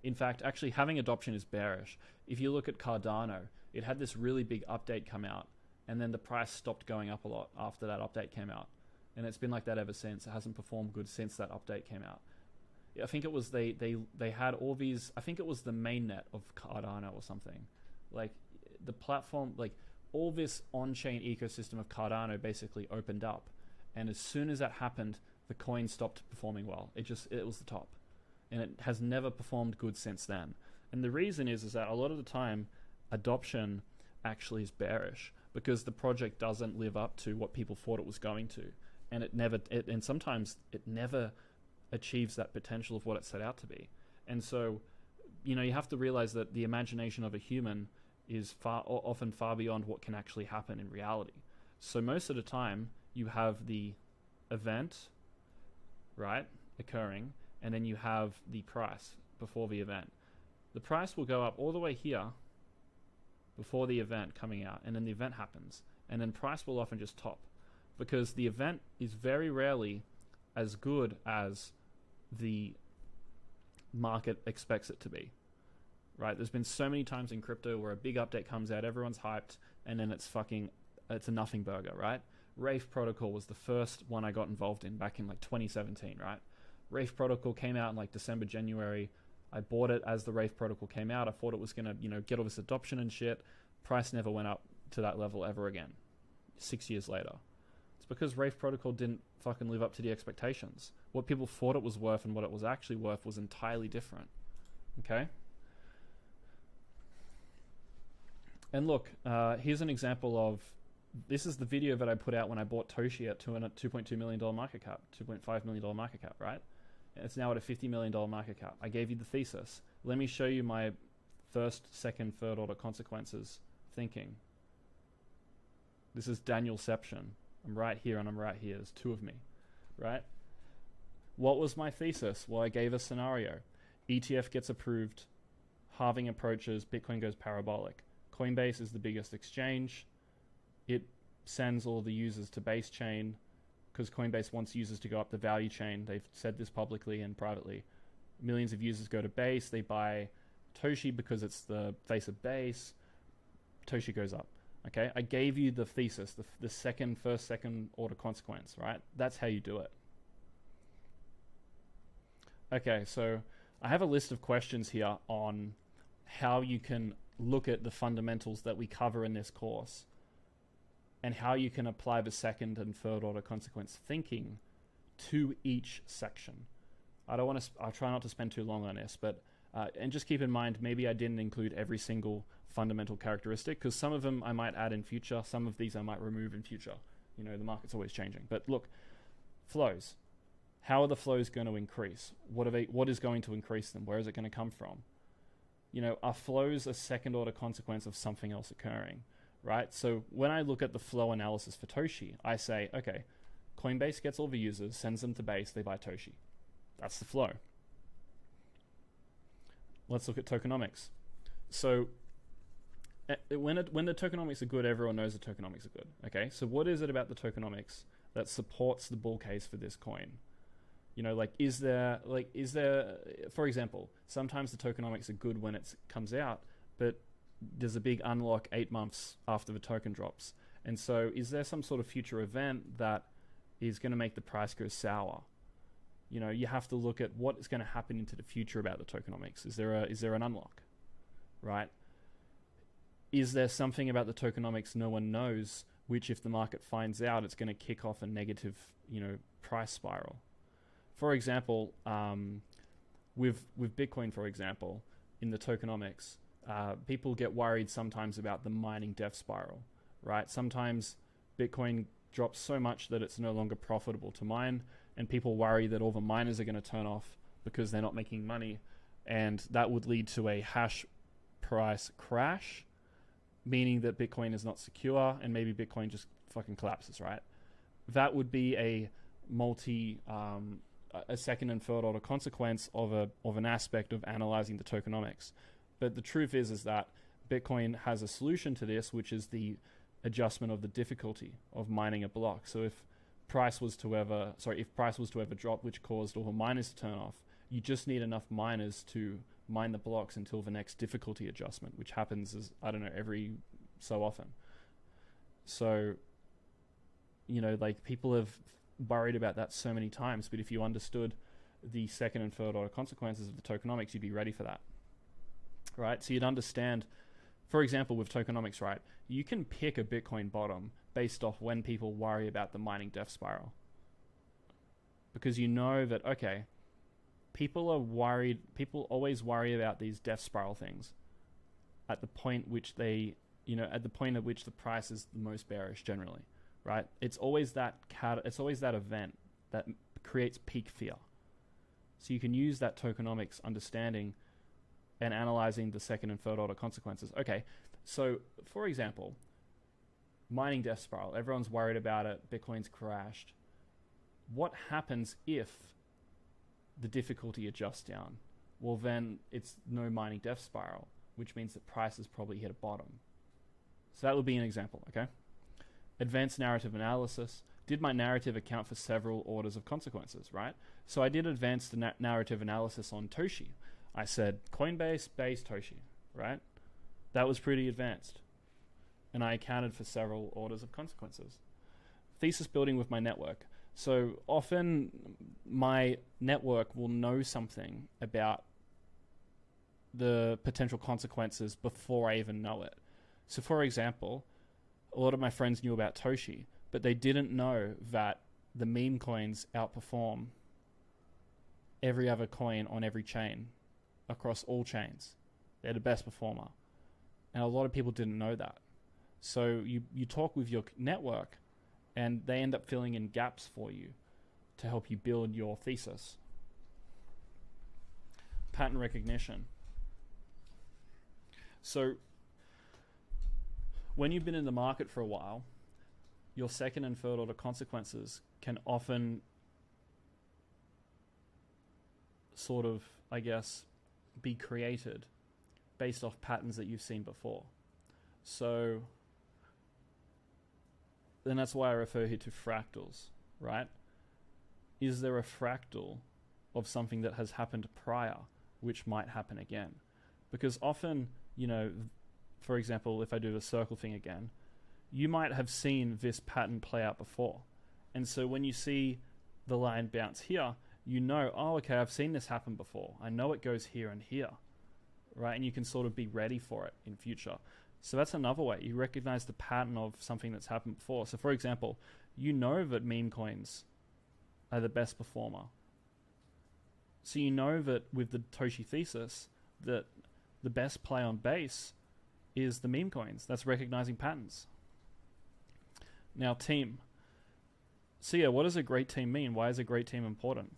In fact, actually having adoption is bearish. If you look at Cardano, it had this really big update come out, and then the price stopped going up a lot after that update came out. And it's been like that ever since. It hasn't performed good since that update came out. I think it was they had all these, I think it was the mainnet of Cardano or something. Like the platform, like all this on-chain ecosystem of Cardano basically opened up. And as soon as that happened, the coin stopped performing well. It was the top. And it has never performed good since then. And the reason is that a lot of the time, adoption actually is bearish because the project doesn't live up to what people thought it was going to. And and sometimes it never achieves that potential of what it set out to be. And so, you have to realize that the imagination of a human is often far beyond what can actually happen in reality. So most of the time, you have the event, right, occurring, and then you have the price before the event. The price will go up all the way here before the event coming out, and then the event happens, and then price will often just top, because the event is very rarely as good as the market expects it to be, right? There's been so many times in crypto where a big update comes out, everyone's hyped, and then it's a nothing burger, right? Wraith Protocol was the first one I got involved in back in like 2017, right? Wraith Protocol came out in like December, January. I bought it as the Wraith Protocol came out. I thought it was going to, get all this adoption and shit. Price never went up to that level ever again. 6 years later. It's because Wraith Protocol didn't fucking live up to the expectations. What people thought it was worth and what it was actually worth was entirely different. Okay? And look, here's an example of, this is the video that I put out when I bought Toshi at $2.2 million market cap, $2.5 million market cap, right? It's now at a $50 million market cap. I gave you the thesis. Let me show you my first, second, third order consequences thinking. This is Danielception. I'm right here and I'm right here. There's two of me, right? What was my thesis? Well, I gave a scenario. ETF gets approved, halving approaches, Bitcoin goes parabolic. Coinbase is the biggest exchange. It sends all the users to base chain because Coinbase wants users to go up the value chain. They've said this publicly and privately. Millions of users go to base. They buy Toshi because it's the face of base. Toshi goes up. Okay, I gave you the thesis, the first, second order consequence, right? That's how you do it. Okay, so I have a list of questions here on how you can look at the fundamentals that we cover in this course and how you can apply the second and third order consequence thinking to each section. I'll try not to spend too long on this, but and just keep in mind, maybe I didn't include every single fundamental characteristic because some of them I might add in future, some of these I might remove in future. The market's always changing. But look, flows. How are the flows going to increase? What is going to increase them? Where is it going to come from? Are flows a second order consequence of something else occurring? Right? So when I look at the flow analysis for Toshi, I say, okay, Coinbase gets all the users, sends them to base, they buy Toshi. That's the flow. Let's look at tokenomics. So when the tokenomics are good, everyone knows the tokenomics are good. Okay, so what is it about the tokenomics that supports the bull case for this coin? Is there, for example, sometimes the tokenomics are good when it comes out, but there's a big unlock 8 months after the token drops. And so is there some sort of future event that is going to make the price go sour? You have to look at what is going to happen into the future about the tokenomics. Is there an unlock, right? Is there something about the tokenomics no one knows, which if the market finds out, it's going to kick off a negative, price spiral? For example, with Bitcoin, for example, in the tokenomics, people get worried sometimes about the mining death spiral, right? Sometimes Bitcoin drops so much that it's no longer profitable to mine, and people worry that all the miners are going to turn off because they're not making money, and that would lead to a hash price crash, meaning that Bitcoin is not secure, and maybe Bitcoin just fucking collapses, right? That would be a second and third order consequence of an aspect of analyzing the tokenomics. But the truth is that Bitcoin has a solution to this, which is the adjustment of the difficulty of mining a block. So if price was to ever drop, which caused all the miners to turn off, you just need enough miners to mine the blocks until the next difficulty adjustment, which happens as, I don't know, every so often. So, you know, like, people have worried about that so many times, but if you understood the second and third order consequences of the tokenomics, you'd be ready for that, right? So you'd understand, for example, with tokenomics, right, you can pick a Bitcoin bottom based off when people worry about the mining death spiral. Because you know that, okay, people are worried, people always worry about these death spiral things at the point which they, you know, at the point at which the price is the most bearish generally, right? It's always that event that creates peak fear. So you can use that tokenomics understanding and analyzing the second and third order consequences. Okay, so for example, mining death spiral, everyone's worried about it, Bitcoin's crashed. What happens if the difficulty adjusts down? Well, then it's no mining death spiral, which means that prices probably hit a bottom. So that would be an example, okay? Advanced narrative analysis. Did my narrative account for several orders of consequences, right? So I did advanced narrative analysis on Toshi. I said Coinbase, Base, Toshi, right? That was pretty advanced. And I accounted for several orders of consequences. Thesis building with my network. So often my network will know something about the potential consequences before I even know it. So for example, a lot of my friends knew about Toshi, but they didn't know that the meme coins outperform every other coin on every chain across all chains. They're the best performer. And a lot of people didn't know that. So you talk with your network and they end up filling in gaps for you to help you build your thesis. Pattern recognition. So when you've been in the market for a while, your second and third order consequences can often sort of, I guess, be created based off patterns that you've seen before. So then that's why I refer here to fractals, right? Is there a fractal of something that has happened prior which might happen again? Because often, you know, for example, if I do the circle thing again, you might have seen this pattern play out before. And so when you see the line bounce here, you know, oh, okay, I've seen this happen before. I know it goes here and here, right? And you can sort of be ready for it in future. So that's another way. You recognize the pattern of something that's happened before. So for example, you know that meme coins are the best performer. So you know that with the Toshi thesis, that the best play on base is the meme coins. That's recognizing patterns. Now, team. So yeah, what does a great team mean? Why is a great team important?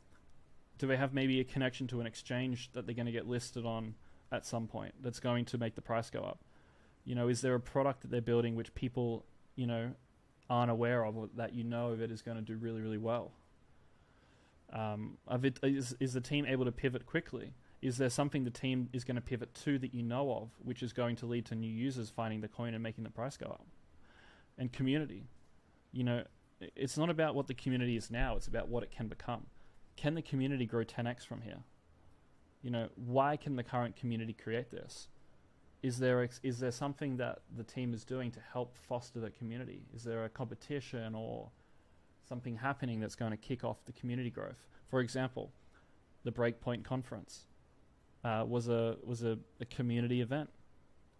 Do they have maybe a connection to an exchange that they're going to get listed on at some point that's going to make the price go up? You know, is there a product that they're building which people, you know, aren't aware of, or that you know that is going to do really, really well? Is the team able to pivot quickly? Is there something the team is going to pivot to that you know of, which is going to lead to new users finding the coin and making the price go up? And community. You know, it's not about what the community is now, it's about what it can become. Can the community grow 10x from here? You know, why can the current community create this? Is there something that the team is doing to help foster the community? Is there a competition or something happening that's going to kick off the community growth? For example, the Breakpoint conference was a community event,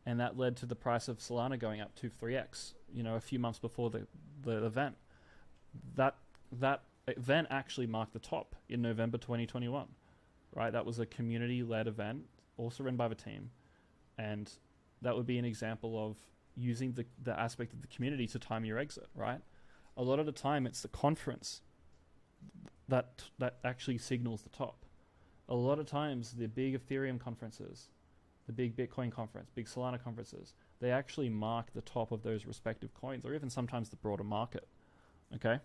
and that led to the price of Solana going up 2-3x. You know, a few months before the event, that event actually marked the top in November 2021. Right, that was a community-led event, also run by the team, and that would be an example of using the aspect of the community to time your exit. Right, a lot of the time it's the conference that actually signals the top. A lot of times the big Ethereum conferences, the big Bitcoin conference, big Solana conferences, they actually mark the top of those respective coins, or even sometimes the broader market. Okay,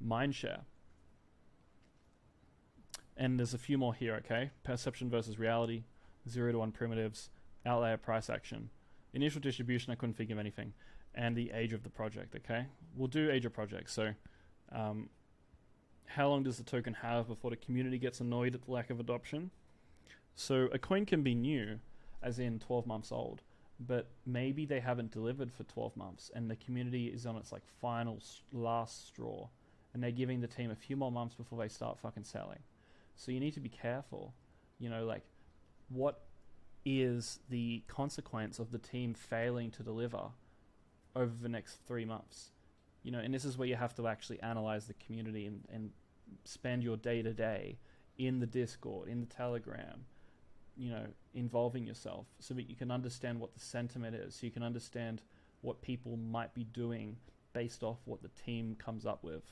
mindshare. And there's a few more here, okay? Perception versus reality, 0 to 1 primitives, outlier price action, initial distribution, I couldn't think of anything, and the age of the project, okay? We'll do age of project. So how long does the token have before the community gets annoyed at the lack of adoption? So a coin can be new, as in 12 months old, but maybe they haven't delivered for 12 months and the community is on its like final last straw and they're giving the team a few more months before they start fucking selling. So you need to be careful, you know, like what is the consequence of the team failing to deliver over the next 3 months? You know, and this is where you have to actually analyze the community and spend your day to day in the Discord, in the Telegram, you know, involving yourself so that you can understand what the sentiment is, so you can understand what people might be doing based off what the team comes up with,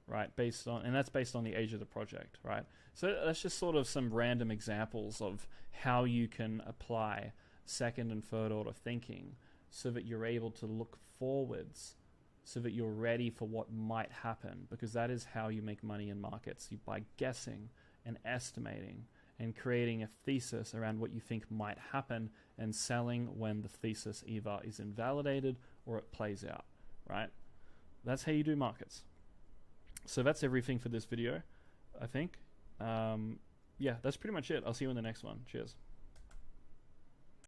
right? And that's based on the age of the project, right? So that's just sort of some random examples of how you can apply second and third order thinking so that you're able to look forwards, so that you're ready for what might happen, because that is how you make money in markets, by guessing and estimating and creating a thesis around what you think might happen and selling when the thesis either is invalidated or it plays out, right? That's how you do markets. So that's everything for this video, I think. Yeah, that's pretty much it. I'll see you in the next one. Cheers.